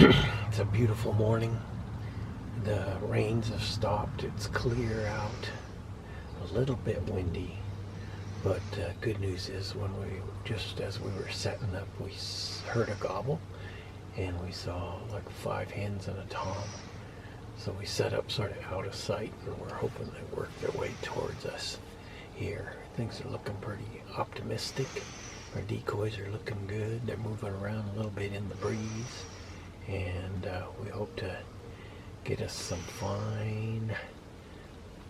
It's a beautiful morning. The rains have stopped. It's clear out. A little bit windy. But good news is just as we were setting up, we heard a gobble and we saw like 5 hens and a tom. So we set up sort of out of sight and we're hoping they work their way towards us here. Things are looking pretty optimistic. Our decoys are looking good. They're moving around a little bit in the breeze. And we hope to get us some fine,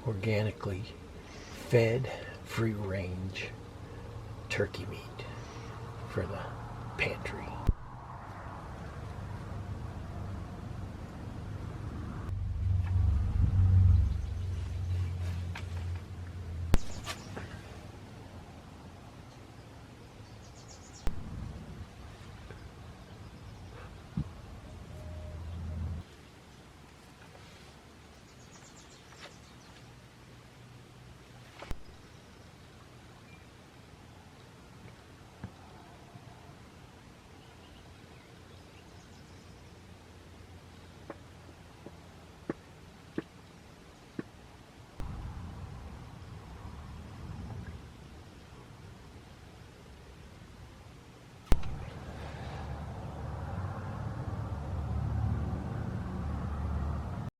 organically fed, free range turkey meat for the pantry.